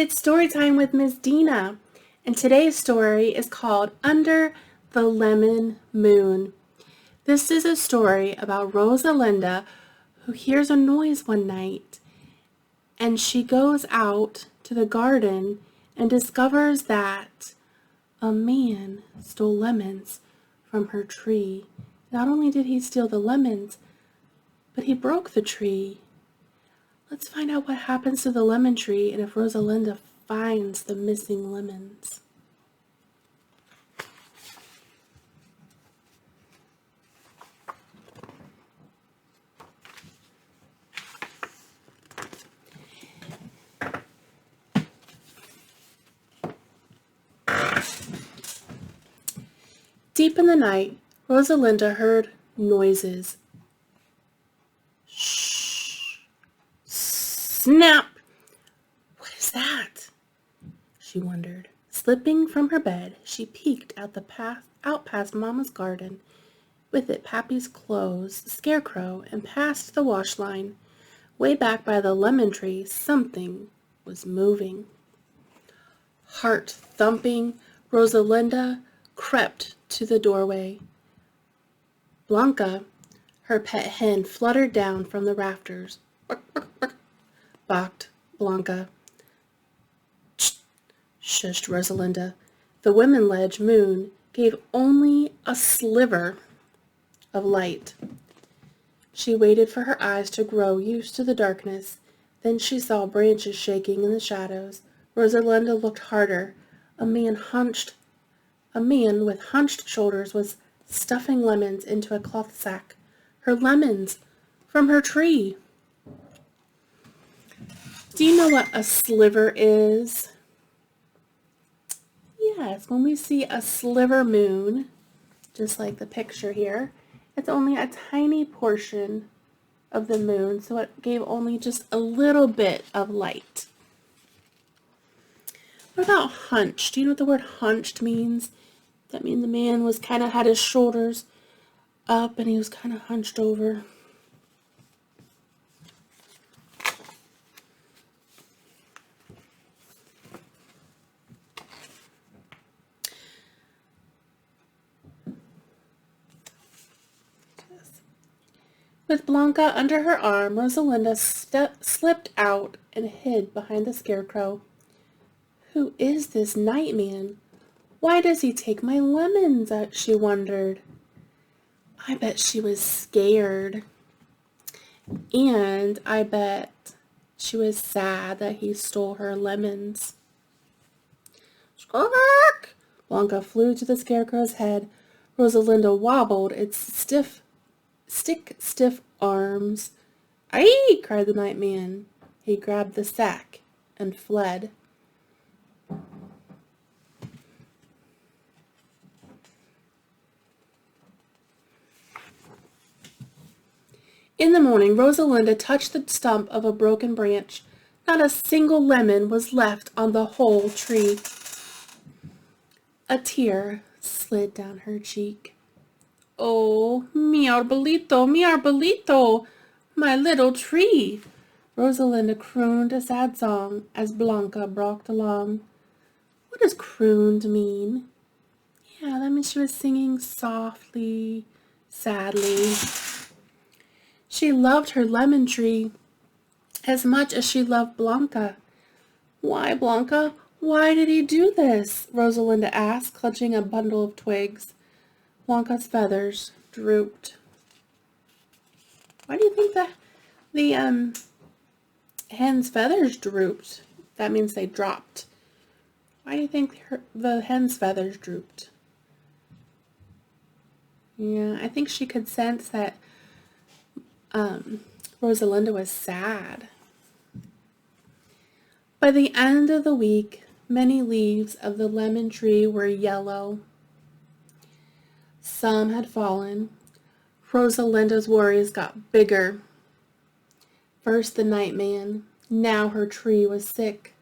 It's story time with Miss Dina, and today's story is called Under the Lemon Moon. This is a story about Rosalinda who hears a noise one night, and she goes out to the garden and discovers that a man stole lemons from her tree. Not only did he steal the lemons, but he broke the tree. Let's find out what happens to the lemon tree and if Rosalinda finds the missing lemons. Deep in the night, Rosalinda heard noises. Shh! Snap! What is that? She wondered. Slipping from her bed, she peeked out past Mama's garden, with it Pappy's clothes, the scarecrow, and past the wash line. Way back by the lemon tree, something was moving. Heart thumping, Rosalinda crept to the doorway. Blanca, her pet hen, fluttered down from the rafters. Bark, bark, bark, barked Blanca. Shushed Rosalinda. The women-ledge moon gave only a sliver of light. She waited for her eyes to grow used to the darkness. Then she saw branches shaking in the shadows. Rosalinda looked harder. A man with hunched shoulders was stuffing lemons into a cloth sack. Her lemons from her tree. Do you know what a sliver is? Yes, when we see a sliver moon, just like the picture here, it's only a tiny portion of the moon, so it gave only just a little bit of light. What about hunched? Do you know what the word hunched means? That means the man was kind of had his shoulders up and he was kind of hunched over. With Blanca under her arm, Rosalinda slipped out and hid behind the scarecrow. Who is this Nightman? Why does he take my lemons? She wondered. I bet she was scared. And I bet she was sad that he stole her lemons. Squawk! Blanca flew to the scarecrow's head. Rosalinda wobbled its stiff arms. Aye! Cried the Nightman. He grabbed the sack and fled. In the morning, Rosalinda touched the stump of a broken branch. Not a single lemon was left on the whole tree. A tear slid down her cheek. Oh, mi arbolito, my little tree. Rosalinda crooned a sad song as Blanca walked along. What does crooned mean? Yeah, that means she was singing softly, sadly. She loved her lemon tree as much as she loved Blanca. Why, Blanca? Why did he do this? Rosalinda asked, clutching a bundle of twigs. Blanca's feathers drooped. Why do you think the hen's feathers drooped? That means they dropped. Why do you think the hen's feathers drooped? Yeah, I think she could sense that Rosalinda was sad. By the end of the week, many leaves of the lemon tree were yellow. Some had fallen. Rosalinda's worries got bigger. First the Nightman. Now her tree was sick.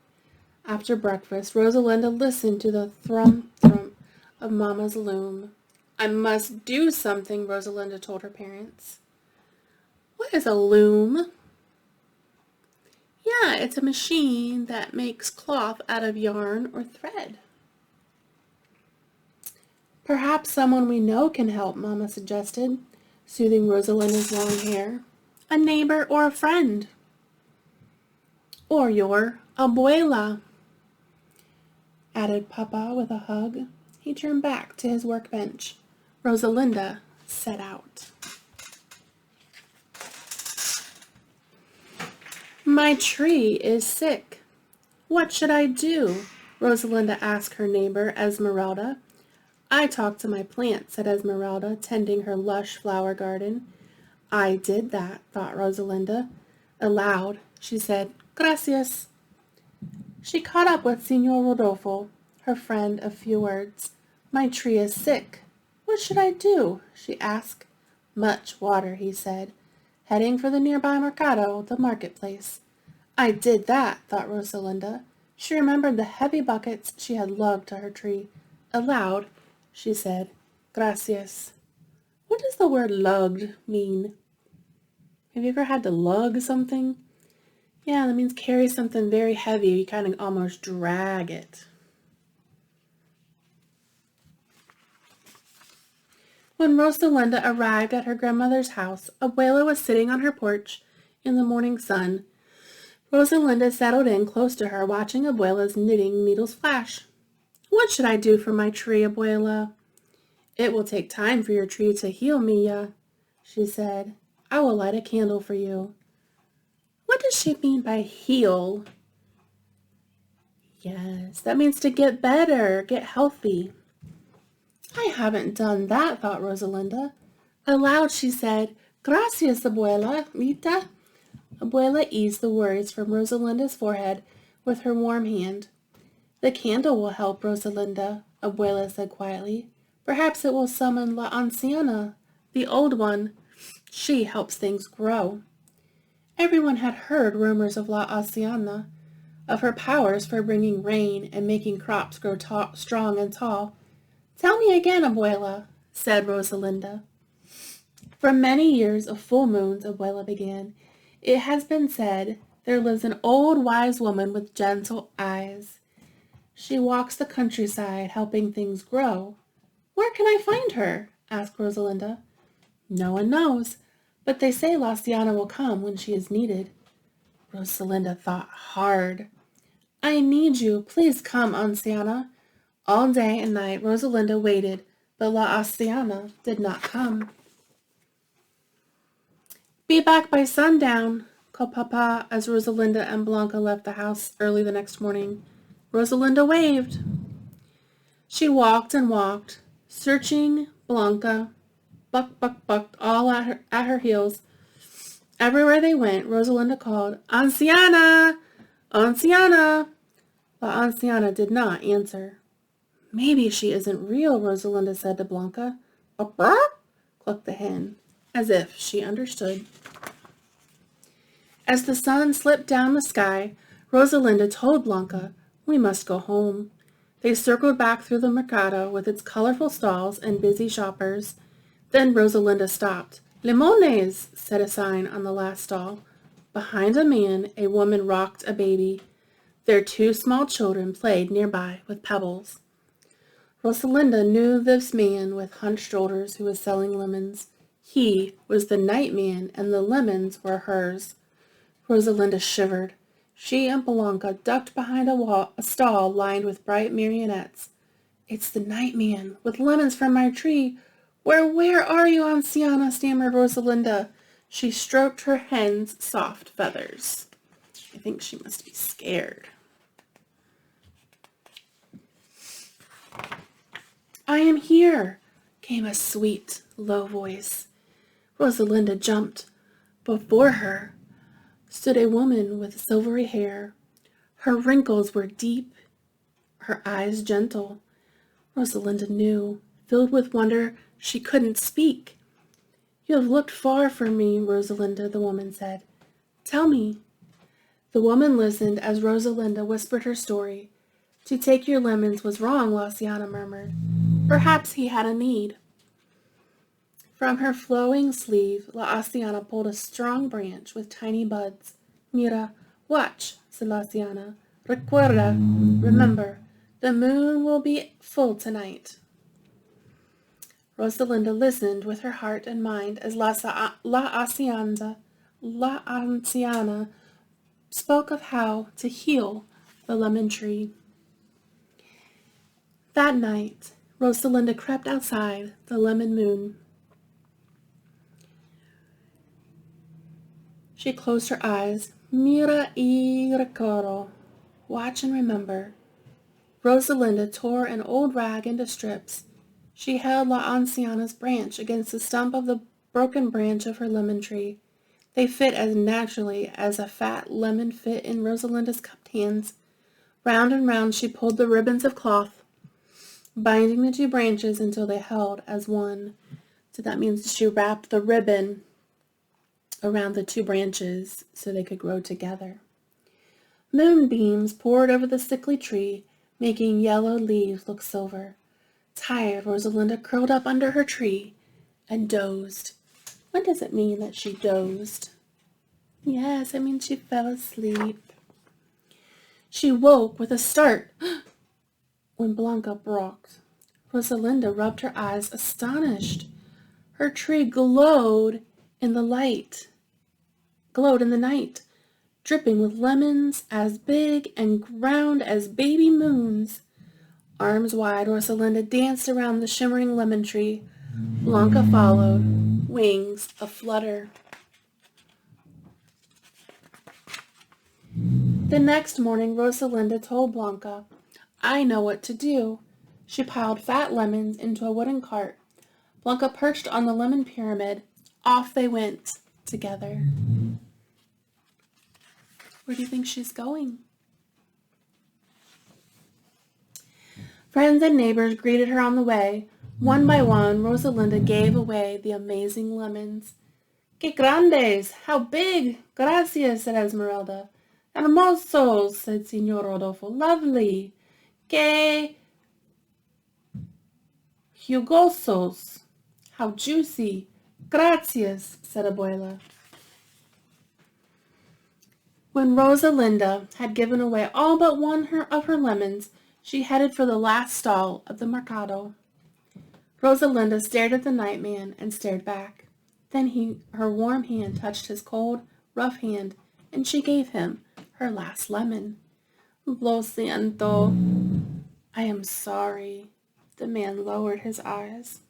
After breakfast, Rosalinda listened to the thrum-thrum of Mama's loom. I must do something, Rosalinda told her parents. What is a loom? Yeah, it's a machine that makes cloth out of yarn or thread. Perhaps someone we know can help, Mama suggested, soothing Rosalinda's long hair. A neighbor or a friend. Or your abuela, added Papa with a hug. He turned back to his workbench. Rosalinda set out. My tree is sick. What should I do? Rosalinda asked her neighbor Esmeralda. I talked to my plant, said Esmeralda, tending her lush flower garden. I did that, thought Rosalinda. Aloud, she said, Gracias. She caught up with Signor Rodolfo, her friend of few words. My tree is sick. What should I do? She asked. Much water, he said, heading for the nearby mercado, the marketplace. I did that, thought Rosalinda. She remembered the heavy buckets she had lugged to her tree. Aloud, she said, Gracias. What does the word lugged mean? Have you ever had to lug something? Yeah, that means carry something very heavy. You kind of almost drag it. When Rosalinda arrived at her grandmother's house, Abuela was sitting on her porch in the morning sun. Rosalinda settled in close to her, watching Abuela's knitting needles flash. What should I do for my tree, Abuela? It will take time for your tree to heal, Mia, she said. I will light a candle for you. What does she mean by heal? Yes, that means to get better, get healthy. I haven't done that, thought Rosalinda. Aloud she said, Gracias, Abuela, Mita. Abuela eased the worries from Rosalinda's forehead with her warm hand. The candle will help, Rosalinda, Abuela said quietly. Perhaps it will summon La Anciana, the old one. She helps things grow. Everyone had heard rumors of La Anciana, of her powers for bringing rain and making crops grow strong and tall. Tell me again, Abuela, said Rosalinda. For many years of full moons, Abuela began, it has been said there lives an old wise woman with gentle eyes. She walks the countryside helping things grow. Where can I find her? Asked Rosalinda. No one knows, but they say Laciana will come when she is needed. Rosalinda thought hard. I need you. Please come, Anciana. All day and night Rosalinda waited, but La Anciana did not come. Be back by sundown, called Papa as Rosalinda and Blanca left the house early the next morning. Rosalinda waved. She walked and walked, searching Blanca, bucked, all at her heels. Everywhere they went, Rosalinda called, Anciana! Anciana! La Anciana did not answer. Maybe she isn't real, Rosalinda said to Blanca. Burr, clucked the hen, as if she understood. As the sun slipped down the sky, Rosalinda told Blanca, we must go home. They circled back through the mercado with its colorful stalls and busy shoppers. Then Rosalinda stopped. Limones, said a sign on the last stall. Behind a man, a woman rocked a baby. Their two small children played nearby with pebbles. Rosalinda knew this man with hunched shoulders who was selling lemons. He was the Nightman, and the lemons were hers. Rosalinda shivered. She and Blanca ducked behind a stall lined with bright marionettes. It's the Nightman, with lemons from my tree. Where are you, Anciana? Stammered Rosalinda. She stroked her hen's soft feathers. I think she must be scared. I am here, came a sweet, low voice. Rosalinda jumped. Before her stood a woman with silvery hair. Her wrinkles were deep, her eyes gentle. Rosalinda knew. Filled with wonder, she couldn't speak. You have looked far for me, Rosalinda, the woman said. Tell me. The woman listened as Rosalinda whispered her story. To take your lemons was wrong, Laciana murmured. Perhaps he had a need. From her flowing sleeve, La Anciana pulled a strong branch with tiny buds. Mira, Watch, said Luciana. Recuerda, remember, the moon will be full tonight. Rosalinda listened with her heart and mind as La Anciana spoke of how to heal the lemon tree. That night, Rosalinda crept outside the lemon moon. She closed her eyes. Mira y recuerdo. Watch and remember. Rosalinda tore an old rag into strips. She held La Anciana's branch against the stump of the broken branch of her lemon tree. They fit as naturally as a fat lemon fit in Rosalinda's cupped hands. Round and round she pulled the ribbons of cloth, binding the two branches until they held as one. So that means she wrapped the ribbon around the two branches so they could grow together. Moonbeams poured over the sickly tree, making yellow leaves look silver. Tired, Rosalinda curled up under her tree and dozed. What does it mean that she dozed? Yes, it means she fell asleep. She woke with a start when Blanca barked. Rosalinda rubbed her eyes, astonished. Her tree glowed in the night, dripping with lemons as big and round as baby moons. Arms wide, Rosalinda danced around the shimmering lemon tree. Blanca followed, wings aflutter. The next morning, Rosalinda told Blanca, I know what to do. She piled fat lemons into a wooden cart. Blanca perched on the lemon pyramid. Off they went together. Where do you think she's going? Friends and neighbors greeted her on the way. One by one, Rosalinda gave away the amazing lemons. ¡Qué grandes! How big! Gracias, said Esmeralda. Hermosos, said Señor Rodolfo. Lovely. ¡Qué jugosos! How juicy! Gracias, said Abuela. When Rosalinda had given away all but one of her lemons, she headed for the last stall of the mercado. Rosalinda stared at the Nightman and stared back. Then her warm hand touched his cold, rough hand, and she gave him her last lemon. Lo siento. I am sorry. The man lowered his eyes.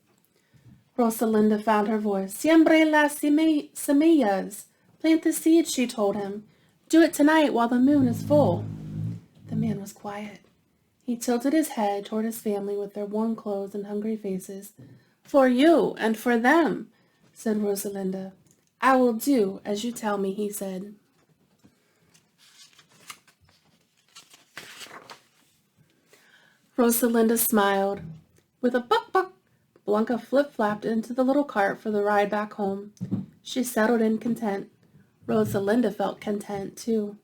Rosalinda found her voice. Siembre las semillas. Plant the seeds, she told him. Do it tonight while the moon is full. The man was quiet. He tilted his head toward his family with their worn clothes and hungry faces. For you and for them, said Rosalinda. I will do as you tell me, he said. Rosalinda smiled. With a buck-buck, Blanca flip-flapped into the little cart for the ride back home. She settled in content. Rosalinda felt content, too.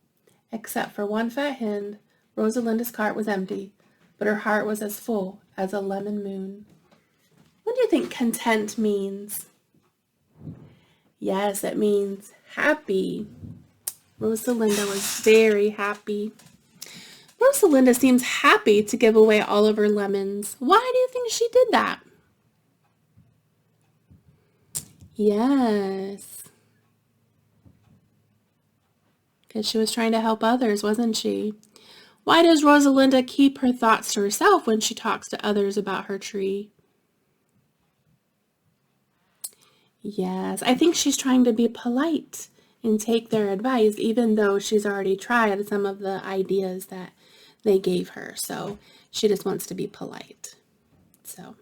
Except for one fat hen, Rosalinda's cart was empty, but her heart was as full as a lemon moon. What do you think content means? Yes, it means happy. Rosalinda was very happy. Rosalinda seems happy to give away all of her lemons. Why do you think she did that? Yes. Because she was trying to help others, wasn't she? Why does Rosalinda keep her thoughts to herself when she talks to others about her tree? Yes, I think she's trying to be polite and take their advice, even though she's already tried some of the ideas that they gave her. So she just wants to be polite. So,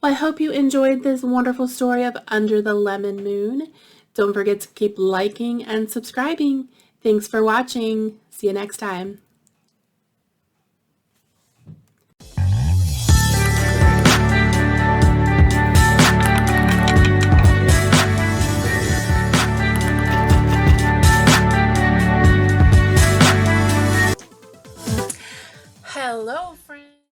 well, I hope you enjoyed this wonderful story of Under the Lemon Moon. Don't forget to keep liking and subscribing. Thanks for watching. See you next time.